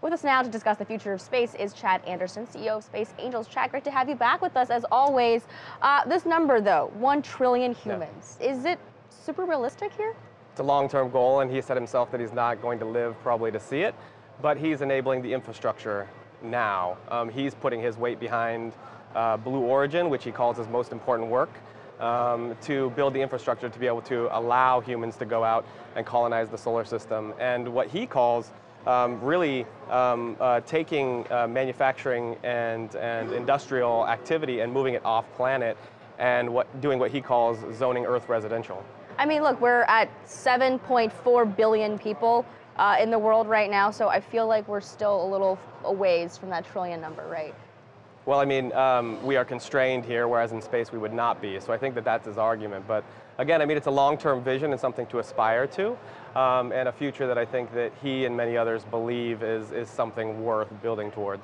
With us now to discuss the future of space is Chad Anderson, CEO of Space Angels. Chad, great to have you back with us as always. This number though, 1 trillion humans, is it super realistic here? It's a long-term goal, and he said himself that he's not going to live probably to see it, but he's enabling the infrastructure now. He's putting his weight behind Blue Origin, which he calls his most important work, to build the infrastructure to be able to allow humans to go out and colonize the solar system. And what he calls really taking manufacturing and industrial activity and moving it off planet and doing what he calls zoning Earth residential. I mean, look, we're at 7.4 billion people in the world right now, so I feel like we're still a little a ways from that trillion number, right? Well, I mean, we are constrained here, whereas in space we would not be. So I think that that's his argument. But again, I mean, it's a long-term vision and something to aspire to, and a future that I think that he and many others believe is something worth building towards.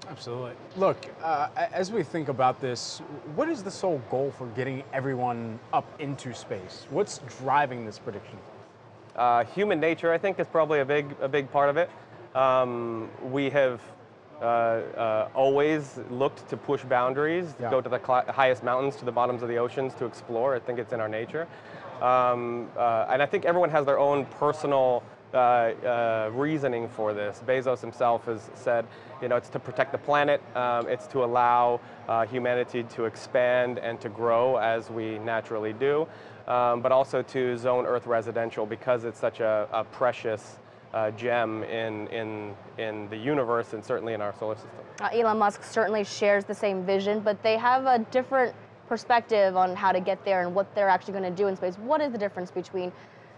Absolutely. Look, as we think about this, what is the sole goal for getting everyone up into space? What's driving this prediction? Human nature, I think, is probably a big part of it. We have always looked to push boundaries, to go to the highest mountains, to the bottoms of the oceans to explore. I think it's in our nature. And I think everyone has their own personal reasoning for this. Bezos himself has said, you know, it's to protect the planet, it's to allow humanity to expand and to grow as we naturally do, but also to zone Earth residential because it's such a precious gem in the universe and certainly in our solar system. Elon Musk certainly shares the same vision, but they have a different perspective on how to get there and what they're actually going to do in space. What is the difference between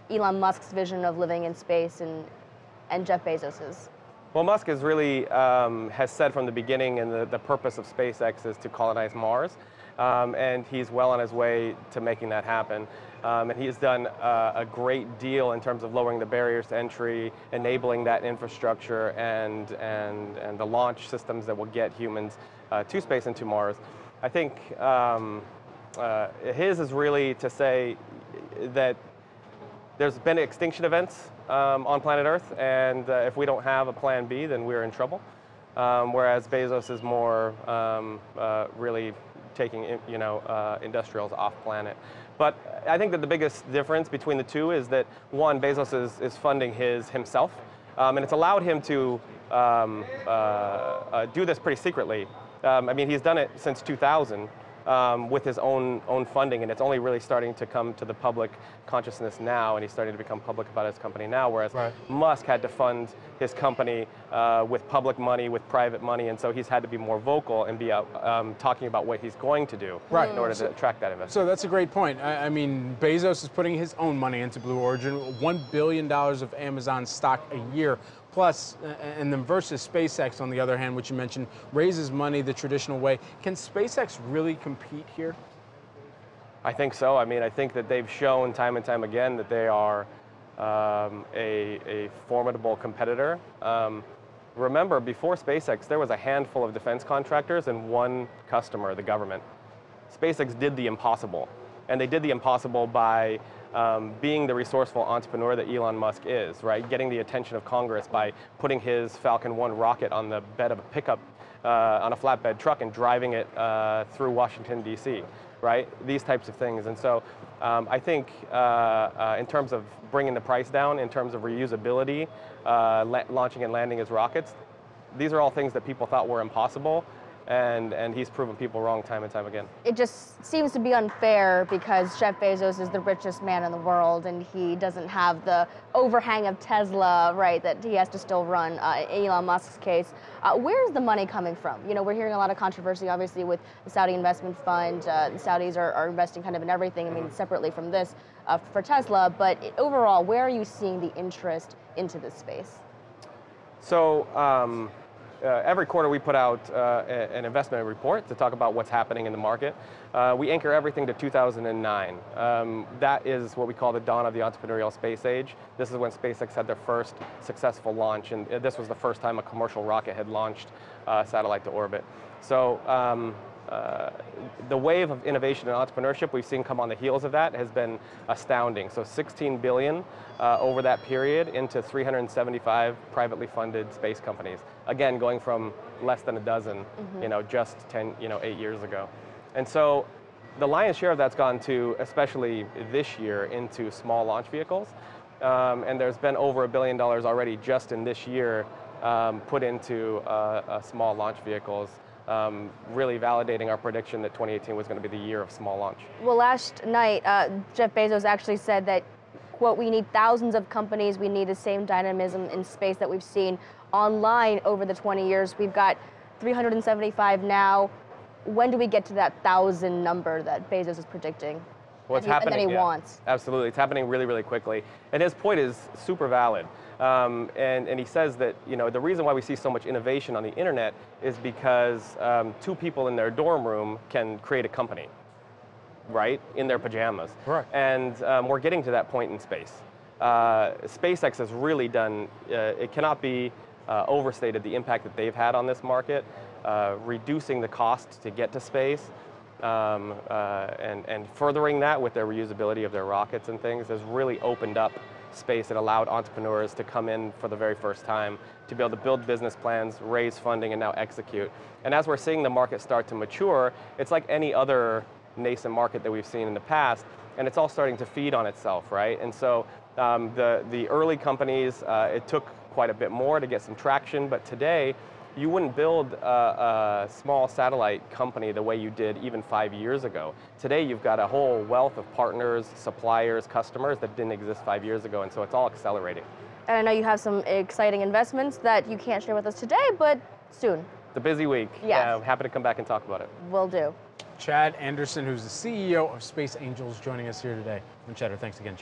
Elon Musk's vision of living in space and Jeff Bezos's? Well, Musk has really has said from the beginning, and the purpose of SpaceX is to colonize Mars, and he's well on his way to making that happen. And he's done a great deal in terms of lowering the barriers to entry, enabling that infrastructure, and the launch systems that will get humans to space and to Mars. I think his is really to say that there's been extinction events on planet Earth, and if we don't have a plan B, then we're in trouble. Whereas Bezos is more really taking industrials off planet. But I think that the biggest difference between the two is that one, Bezos is funding himself, and it's allowed him to do this pretty secretly. I mean, he's done it since 2000. With his own funding, and it's only really starting to come to the public consciousness now, and he's starting to become public about his company now, whereas Musk had to fund his company with public money, with private money, and so he's had to be more vocal and be out talking about what he's going to do in order to attract that investment. So that's a great point. I mean, Bezos is putting his own money into Blue Origin, $1 billion of Amazon stock a year. Plus, and then versus SpaceX, on the other hand, which you mentioned, raises money the traditional way. Can SpaceX really compete here? I think so. I mean, I think that they've shown time and time again that they are a formidable competitor. Remember, before SpaceX, there was a handful of defense contractors and one customer, the government. SpaceX did the impossible, and they did the impossible by being the resourceful entrepreneur that Elon Musk is, right? Getting the attention of Congress by putting his Falcon 1 rocket on the bed of a pickup, on a flatbed truck and driving it through Washington, D.C., right? These types of things. And so I think in terms of bringing the price down, in terms of reusability, launching and landing his rockets, these are all things that people thought were impossible. And he's proven people wrong time and time again. It just seems to be unfair because Jeff Bezos is the richest man in the world and he doesn't have the overhang of Tesla, right, that he has to still run. Elon Musk's case. Where's the money coming from? You know, we're hearing a lot of controversy, obviously, with the Saudi investment fund. The Saudis are investing kind of in everything, I mean, separately from this for Tesla. But overall, where are you seeing the interest into this space? So, every quarter we put out an investment report to talk about what's happening in the market. We anchor everything to 2009. That is what we call the dawn of the entrepreneurial space age. This is when SpaceX had their first successful launch, and this was the first time a commercial rocket had launched a satellite to orbit. So the wave of innovation and entrepreneurship we've seen come on the heels of that has been astounding. So 16 billion over that period into 375 privately funded space companies. Again, going from less than a dozen, just 8 years ago. And so the lion's share of that's gone to, especially this year, into small launch vehicles. And there's been over $1 billion already just in this year put into small launch vehicles. Really validating our prediction that 2018 was going to be the year of small launch. Well, last night, Jeff Bezos actually said that, quote, we need thousands of companies. We need the same dynamism in space that we've seen online over the 20 years. We've got 375 now. When do we get to that 1,000 number that Bezos is predicting? Well, it's happening. And that he wants. Absolutely. It's happening really, really quickly. And his point is super valid. And he says that, the reason why we see so much innovation on the internet is because two people in their dorm room can create a company, right, in their pajamas. Right. And we're getting to that point in space. SpaceX has really done, it cannot be overstated the impact that they've had on this market, reducing the cost to get to space. And furthering that with their reusability of their rockets and things has really opened up space and allowed entrepreneurs to come in for the very first time to be able to build business plans, raise funding, and now execute. And as we're seeing the market start to mature, it's like any other nascent market that we've seen in the past, and it's all starting to feed on itself, right? And so the early companies, it took quite a bit more to get some traction, but today, you wouldn't build a small satellite company the way you did even 5 years ago. Today, you've got a whole wealth of partners, suppliers, customers that didn't exist 5 years ago, and so it's all accelerating. And I know you have some exciting investments that you can't share with us today, but soon. It's a busy week. Yes. I'm happy to come back and talk about it. Will do. Chad Anderson, who's the CEO of Space Angels, joining us here today on Cheddar. Thanks again, Chad.